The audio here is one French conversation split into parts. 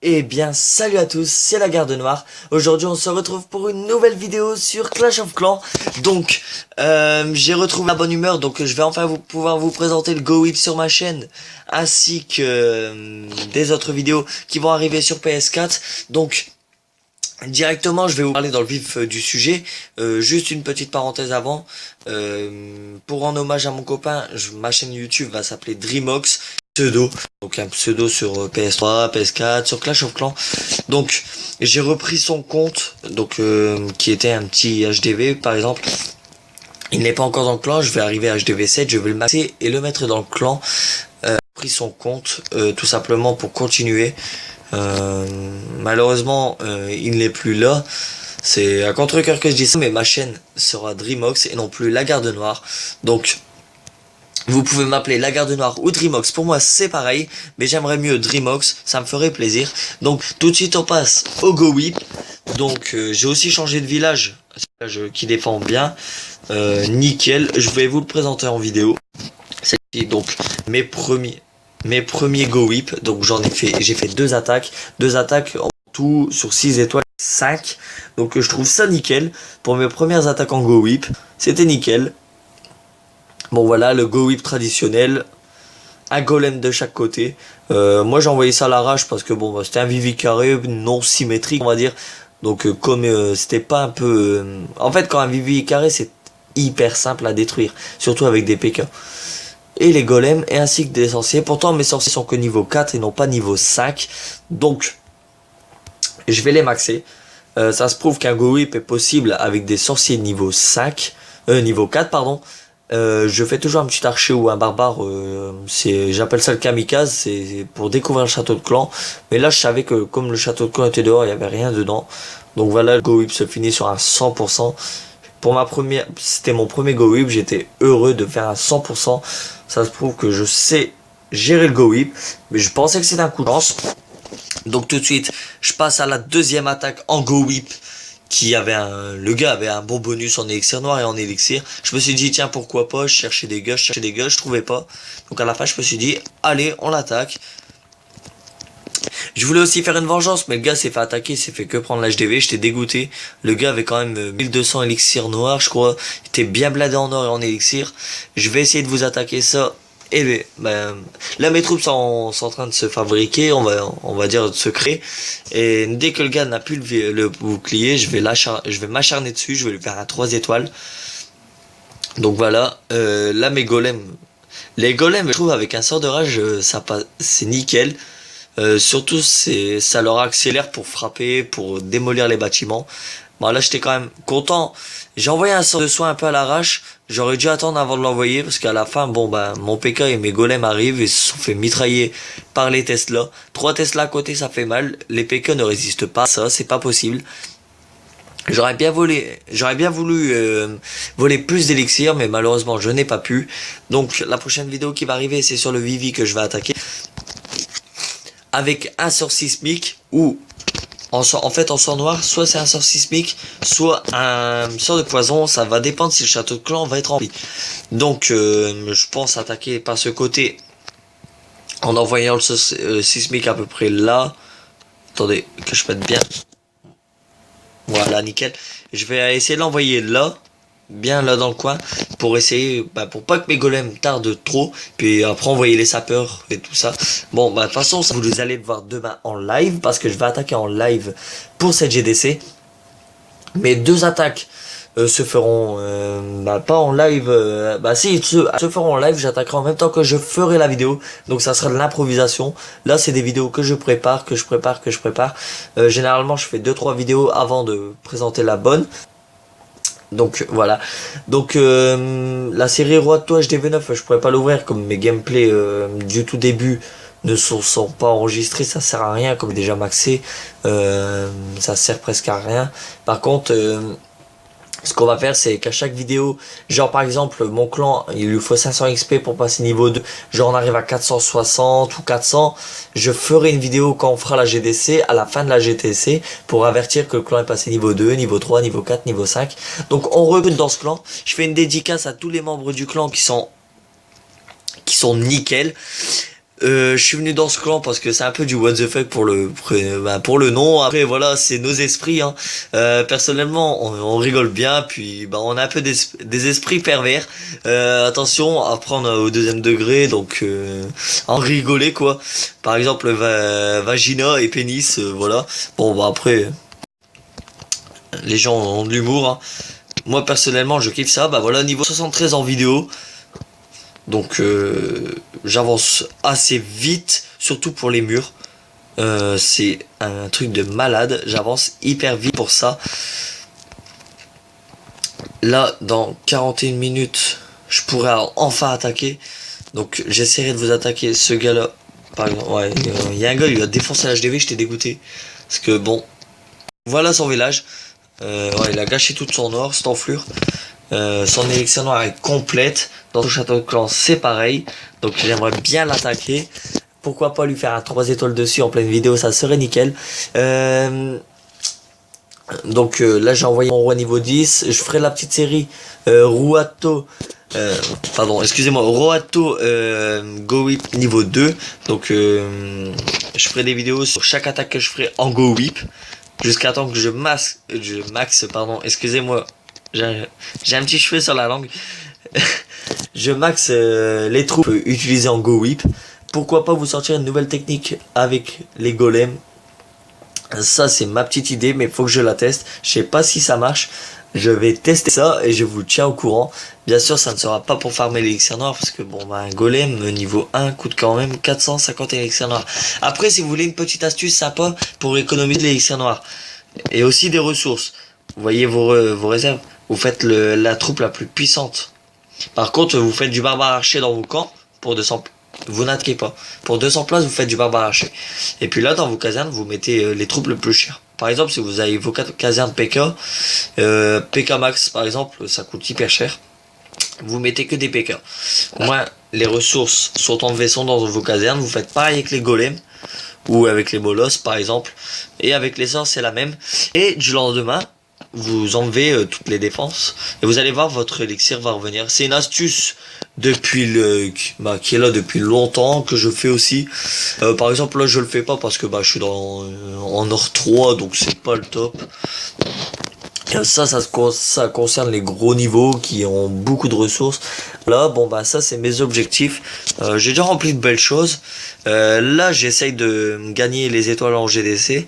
Eh bien, salut à tous, c'est la Garde Noire. Aujourd'hui, on se retrouve pour une nouvelle vidéo sur Clash of Clans. Donc, j'ai retrouvé la bonne humeur, donc je vais enfin pouvoir vous présenter le Go Whip sur ma chaîne, ainsi que des autres vidéos qui vont arriver sur PS4. Donc, directement, je vais vous parler dans le vif du sujet. Juste une petite parenthèse avant. Pour rendre hommage à mon copain, ma chaîne YouTube va s'appeler Dreamox. Pseudo, donc un pseudo sur PS3, PS4, sur Clash of Clans. Donc j'ai repris son compte, donc qui était un petit HDV par exemple. Il n'est pas encore dans le clan, je vais arriver à HDV 7, je vais le maxer et le mettre dans le clan. J'ai repris son compte tout simplement pour continuer. Malheureusement il n'est plus là. C'est à contre-cœur que je dis ça, mais ma chaîne sera Dreamox et non plus la Garde Noire. Donc vous pouvez m'appeler la Garde Noire ou Dreamox, pour moi c'est pareil, mais j'aimerais mieux Dreamox, ça me ferait plaisir. Donc tout de suite on passe au Go Whip. Donc j'ai aussi changé de village, un village qui défend bien, nickel, je vais vous le présenter en vidéo. C'est donc mes premiers Go Whip, donc j'ai fait deux attaques en tout sur 6 étoiles, 5. Donc je trouve ça nickel, pour mes premières attaques en Go Whip, c'était nickel. Bon voilà, le Go Whip traditionnel, un golem de chaque côté. Moi j'ai envoyé ça à l'arrache parce que bon, bah, c'était un Vivi carré non symétrique on va dire. Donc comme c'était pas un peu... En fait quand un Vivi carré c'est hyper simple à détruire, surtout avec des PK. Et les golems et ainsi que des sorciers. Pourtant mes sorciers sont que niveau 4 et non pas niveau 5. Donc je vais les maxer. Ça se prouve qu'un Go Whip est possible avec des sorciers niveau 5, niveau 4 pardon. Je fais toujours un petit archer ou un barbare, j'appelle ça le kamikaze, c'est pour découvrir le château de clan. Mais là je savais que comme le château de clan était dehors, il n'y avait rien dedans. Donc voilà, le Go Whip se finit sur un 100%. C'était mon premier Go Whip, j'étais heureux de faire un 100%. Ça se prouve que je sais gérer le Go Whip, mais je pensais que c'était un coup de chance. Donc tout de suite, je passe à la deuxième attaque en Go Whip. Le gars avait un bon bonus en élixir noir et en élixir. Je me suis dit tiens pourquoi pas, je cherchais des gueules, je trouvais pas. Donc à la fin je me suis dit allez on l'attaque. Je voulais aussi faire une vengeance mais le gars s'est fait attaquer, il s'est fait que prendre l'HDV, j'étais dégoûté. Le gars avait quand même 1200 élixir noir je crois, il était bien bladé en or et en élixir. Je vais essayer de vous attaquer ça. Et ben, là mes troupes sont en train de se fabriquer, on va dire de se créer. Et dès que le gars n'a plus le bouclier, je vais m'acharner dessus, je vais lui faire un 3 étoiles. Donc voilà, là mes golems. Les golems, je trouve avec un sort de rage, c'est nickel. Surtout ça leur accélère pour frapper, pour démolir les bâtiments. Bon là j'étais quand même content. J'ai envoyé un sort de soin un peu à l'arrache. J'aurais dû attendre avant de l'envoyer parce qu'à la fin bon bah mon PK et mes golems arrivent et se sont fait mitrailler par les Tesla. 3 Tesla à côté ça fait mal. Les PK ne résistent pas à ça, c'est pas possible. J'aurais bien voulu voler plus d'élixir mais malheureusement je n'ai pas pu. Donc la prochaine vidéo qui va arriver c'est sur le Vivi que je vais attaquer. Avec un sort sismique ou en sort noir, soit c'est un sort sismique, soit un sort de poison, ça va dépendre si le château de clan va être rempli. Donc je pense attaquer par ce côté en envoyant le sort sismique à peu près là. Attendez, que je mette bien. Voilà, nickel. Je vais essayer de l'envoyer là, bien là dans le coin, pour essayer, pour pas que mes golems tardent trop, puis après envoyer les sapeurs et tout ça. Bon, de toute façon, ça, vous allez le voir demain en live, parce que je vais attaquer en live pour cette GDC. Mes deux attaques se feront, pas en live, si, se feront en live, j'attaquerai en même temps que je ferai la vidéo, donc ça sera de l'improvisation. Là, c'est des vidéos que je prépare, généralement, je fais 2-3 vidéos avant de présenter la bonne. Donc voilà, donc la série Roi de Toit HDV9 je pourrais pas l'ouvrir comme mes gameplays du tout début ne sont pas enregistrés, ça sert à rien comme déjà maxé, ça sert presque à rien. Par contre ce qu'on va faire c'est qu'à chaque vidéo, genre par exemple mon clan il lui faut 500 XP pour passer niveau 2, genre on arrive à 460 ou 400, je ferai une vidéo quand on fera la GDC, à la fin de la GTC, pour avertir que le clan est passé niveau 2, niveau 3, niveau 4, niveau 5. Donc on recrute dans ce clan, je fais une dédicace à tous les membres du clan qui sont nickel. je suis venu dans ce clan parce que c'est un peu du what the fuck pour le nom. Après voilà, c'est nos esprits, hein. Personnellement, on rigole bien, puis bah on a un peu des esprits pervers. Attention à prendre au deuxième degré, donc à en rigoler quoi. Par exemple, vagina et pénis, voilà. Bon bah après, les gens ont de l'humour, hein. Moi personnellement, je kiffe ça. Bah voilà, niveau 73 en vidéo. Donc j'avance assez vite, surtout pour les murs. C'est un truc de malade, j'avance hyper vite pour ça. Là, dans 41 minutes, je pourrais enfin attaquer. Donc j'essaierai de vous attaquer ce gars-là. Par exemple, ouais, il y a un gars, il a défoncé la HDV, j'étais dégoûté. Parce que bon, voilà son village. Ouais, il a gâché toute son or, cette enflure. Son élixir noir est complète. Dans le château de clan, c'est pareil. Donc j'aimerais bien l'attaquer. Pourquoi pas lui faire un 3 étoiles dessus en pleine vidéo, ça serait nickel. Donc là j'ai envoyé mon roi niveau 10. Je ferai la petite série Ruato. Pardon, excusez-moi, Roato Go Whip niveau 2. Donc je ferai des vidéos sur chaque attaque que je ferai en Go Whip. Jusqu'à temps que je max, pardon, excusez-moi. J'ai un petit cheveu sur la langue. Je max les troupes utilisées en Go Whip. Pourquoi pas vous sortir une nouvelle technique avec les golems. Ça c'est ma petite idée, mais il faut que je la teste. Je sais pas si ça marche. Je vais tester ça et je vous tiens au courant. Bien sûr ça ne sera pas pour farmer l'élixir noir. Parce que bon bah un golem niveau 1 coûte quand même 450 élixirs noirs. Après si vous voulez une petite astuce sympa pour économiser l'élixir noir. Et aussi des ressources. Vous voyez vos réserves. Vous faites la troupe la plus puissante. Par contre, vous faites du barbare archer dans vos camps pour 200. Vous n'attaquez pas. Pour 200 places, vous faites du barbare archer. Et puis là, dans vos casernes, vous mettez les troupes les plus chères. Par exemple, si vous avez vos casernes PK, PK max par exemple, ça coûte hyper cher. Vous mettez que des PK. Au moins, les ressources sont enlevées dans vos casernes. Vous faites pareil avec les golems. Ou avec les molosses par exemple. Et avec les sorts c'est la même. Et du lendemain, vous enlevez toutes les défenses. Et vous allez voir votre élixir va revenir. C'est une astuce depuis qui est là depuis longtemps, que je fais aussi. Par exemple là je le fais pas parce que je suis en or 3, donc c'est pas le top. Ça concerne les gros niveaux qui ont beaucoup de ressources. Là, bon ça c'est mes objectifs. J'ai déjà rempli de belles choses. Là, j'essaye de gagner les étoiles en GDC.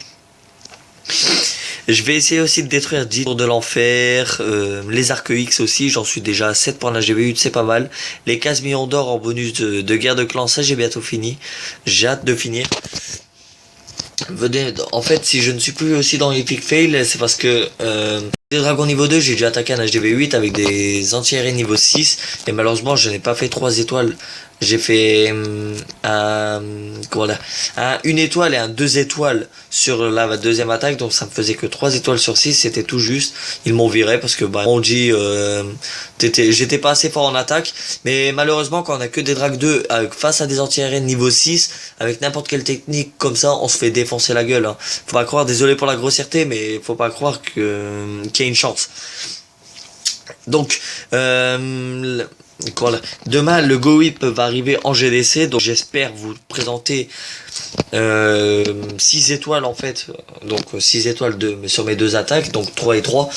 Je vais essayer aussi de détruire 10 tours de l'enfer, les arcs X aussi, j'en suis déjà à 7 pour la GBU, c'est pas mal. Les 15 millions d'or en bonus de guerre de clan, ça j'ai bientôt fini. J'ai hâte de finir. En fait, si je ne suis plus aussi dans Epic Fail, c'est parce que des dragons niveau 2, j'ai déjà attaqué un HDV 8 avec des anti-aériens niveau 6. Et malheureusement, je n'ai pas fait 3 étoiles. J'ai fait une étoile et un 2 étoiles sur la deuxième attaque. Donc ça me faisait que 3 étoiles sur 6. C'était tout juste. Ils m'ont viré parce que on dit j'étais pas assez fort en attaque. Mais malheureusement, quand on a que des drags 2 face à des anti-aériens niveau 6, avec n'importe quelle technique comme ça, on se fait défoncer la gueule, hein. Faut pas croire, désolé pour la grossièreté, mais faut pas croire qu'il y a une chance. Donc demain le Go Whip va arriver en GDC, donc j'espère vous présenter 6 étoiles en fait, donc 6 étoiles sur mes deux attaques, donc 3 et 3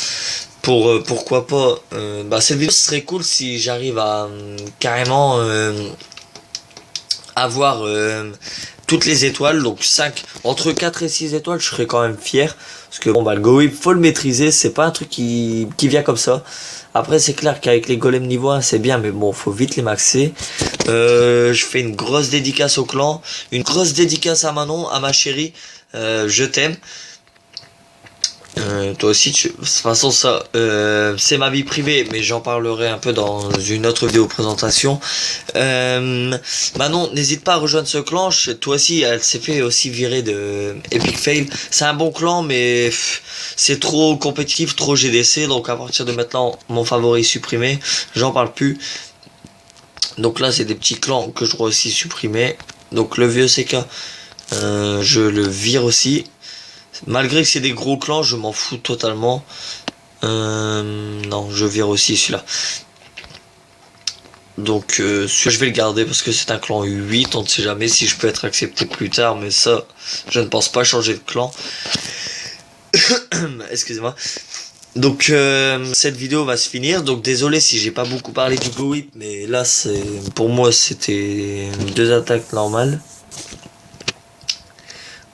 pour pourquoi pas cette vidéo serait cool si j'arrive à carrément avoir toutes les étoiles, donc 5 entre 4 et 6 étoiles, je serais quand même fier parce que le Go Whip faut le maîtriser, c'est pas un truc qui vient comme ça. Après c'est clair qu'avec les golems niveau 1 c'est bien, mais bon faut vite les maxer. Je fais une grosse dédicace au clan, une grosse dédicace à Manon, à ma chérie, je t'aime. Toi aussi, de toute façon ça c'est ma vie privée, mais j'en parlerai un peu dans une autre vidéo présentation. Manon, n'hésite pas à rejoindre ce clan. Toi aussi, elle s'est fait aussi virer de Epic Fail. C'est un bon clan, mais c'est trop compétitif, trop GDC. Donc à partir de maintenant, mon favori est supprimé. J'en parle plus. Donc là, c'est des petits clans que je dois aussi supprimer. Donc le vieux CK, je le vire aussi. Malgré que c'est des gros clans, je m'en fous totalement. Non, je vire aussi celui-là. Donc je vais le garder parce que c'est un clan 8, on ne sait jamais si je peux être accepté plus tard, mais ça, je ne pense pas changer de clan. Excusez-moi. Donc cette vidéo va se finir, donc désolé si j'ai pas beaucoup parlé du Go Whip, mais là c'est pour moi c'était 2 attaques normales.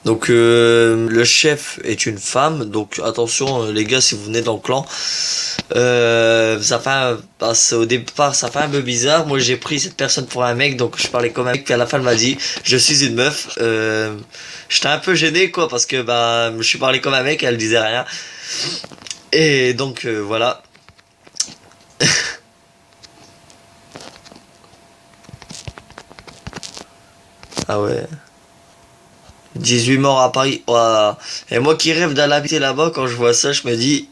Donc le chef est une femme, donc attention les gars si vous venez dans le clan, ça fait au départ ça fait un peu bizarre. Moi j'ai pris cette personne pour un mec, donc je parlais comme un mec, puis à la fin elle m'a dit je suis une meuf. J'étais un peu gêné quoi parce que bah je suis parlé comme un mec, elle disait rien. Et donc voilà. Ah ouais. 18 morts à Paris. Ouah. Et moi qui rêve d'aller habiter là-bas, quand je vois ça, je me dis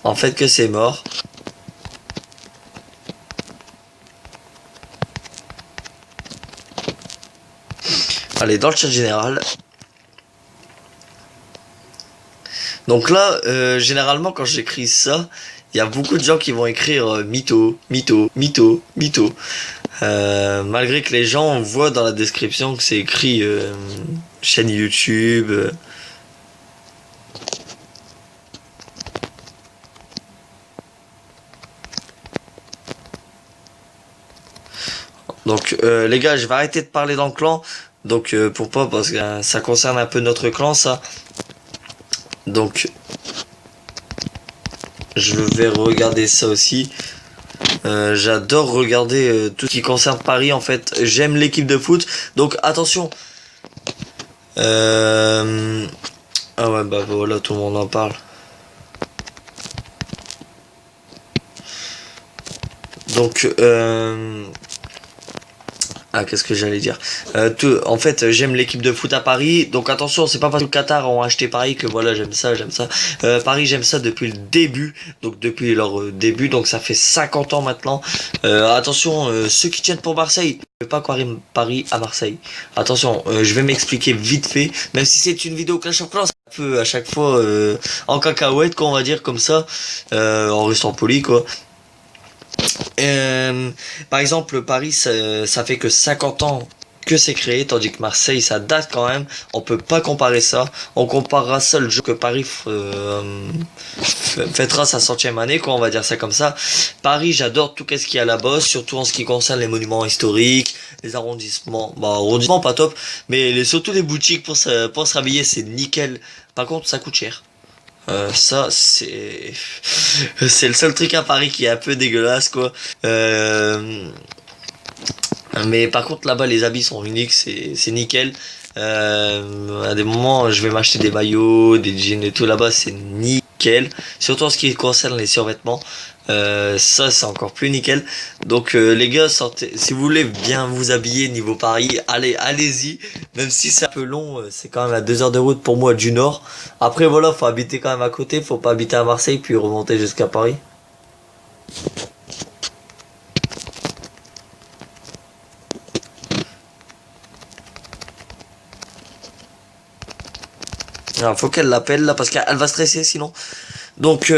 en fait que c'est mort. Allez, dans le chat général. Donc là, généralement, quand j'écris ça, il y a beaucoup de gens qui vont écrire mytho, mytho, mytho, mytho. Malgré que les gens voient dans la description que c'est écrit chaîne YouTube. Donc les gars, je vais arrêter de parler dans le clan. Donc pourquoi? Parce que ça concerne un peu notre clan ça. Donc je vais regarder ça aussi. J'adore regarder tout ce qui concerne Paris en fait. J'aime l'équipe de foot. Donc attention. Ah ouais bah voilà, tout le monde en parle. Donc ah, qu'est-ce que j'allais dire? En fait, j'aime l'équipe de foot à Paris. Donc attention, c'est pas parce que le Qatar ont acheté Paris que voilà, j'aime ça, j'aime ça. Paris, j'aime ça depuis le début. Donc depuis leur début, donc ça fait 50 ans maintenant. Attention, ceux qui tiennent pour Marseille, ne pas croire Paris à Marseille. Attention, je vais m'expliquer vite fait. Même si c'est une vidéo Clash of Clans, c'est un peu à chaque fois en cacahuète, quoi, on va dire comme ça. En restant poli, quoi. Par exemple, Paris, ça fait que 50 ans que c'est créé, tandis que Marseille, ça date quand même. On peut pas comparer ça. On comparera ça le jour que Paris fêtera sa 100e année, quoi, on va dire ça comme ça. Paris, j'adore tout ce qu'il y a là-bas, surtout en ce qui concerne les monuments historiques, les arrondissements. Bah, arrondissements, pas top, mais surtout les boutiques pour se rhabiller, c'est nickel. Par contre, ça coûte cher. Ça c'est le seul truc à Paris qui est un peu dégueulasse quoi. Mais par contre là-bas les habits sont uniques, c'est nickel. À des moments je vais m'acheter des maillots, des jeans et tout là-bas, c'est nickel. Surtout en ce qui concerne les survêtements. Ça c'est encore plus nickel. Donc les gars, sortez, si vous voulez bien vous habiller niveau Paris, allez-y. Même si c'est un peu long, c'est quand même à 2 heures de route pour moi du nord. Après voilà, faut habiter quand même à côté, faut pas habiter à Marseille puis remonter jusqu'à Paris. Alors, faut qu'elle l'appelle là parce qu'elle va stresser sinon. Donc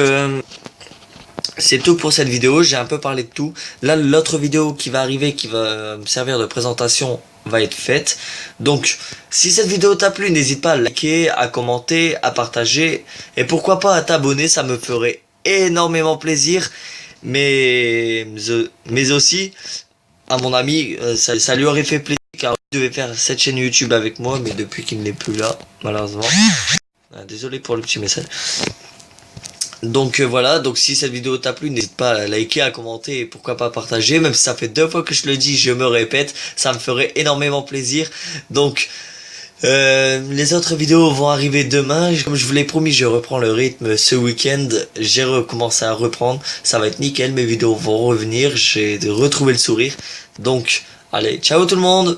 c'est tout pour cette vidéo, j'ai un peu parlé de tout. Là, l'autre vidéo qui va arriver, qui va me servir de présentation, va être faite. Donc, si cette vidéo t'a plu, n'hésite pas à liker, à commenter, à partager. Et pourquoi pas à t'abonner, ça me ferait énormément plaisir. Mais aussi, à mon ami, ça lui aurait fait plaisir car il devait faire cette chaîne YouTube avec moi, mais depuis qu'il n'est plus là, malheureusement. Désolé pour le petit message. Donc voilà, donc si cette vidéo t'a plu, n'hésite pas à liker, à commenter et pourquoi pas partager. Même si ça fait 2 fois que je le dis, je me répète, ça me ferait énormément plaisir. Donc les autres vidéos vont arriver demain. Comme je vous l'ai promis, je reprends le rythme ce week-end. J'ai recommencé à reprendre, ça va être nickel, mes vidéos vont revenir, j'ai retrouvé le sourire. Donc allez, ciao tout le monde!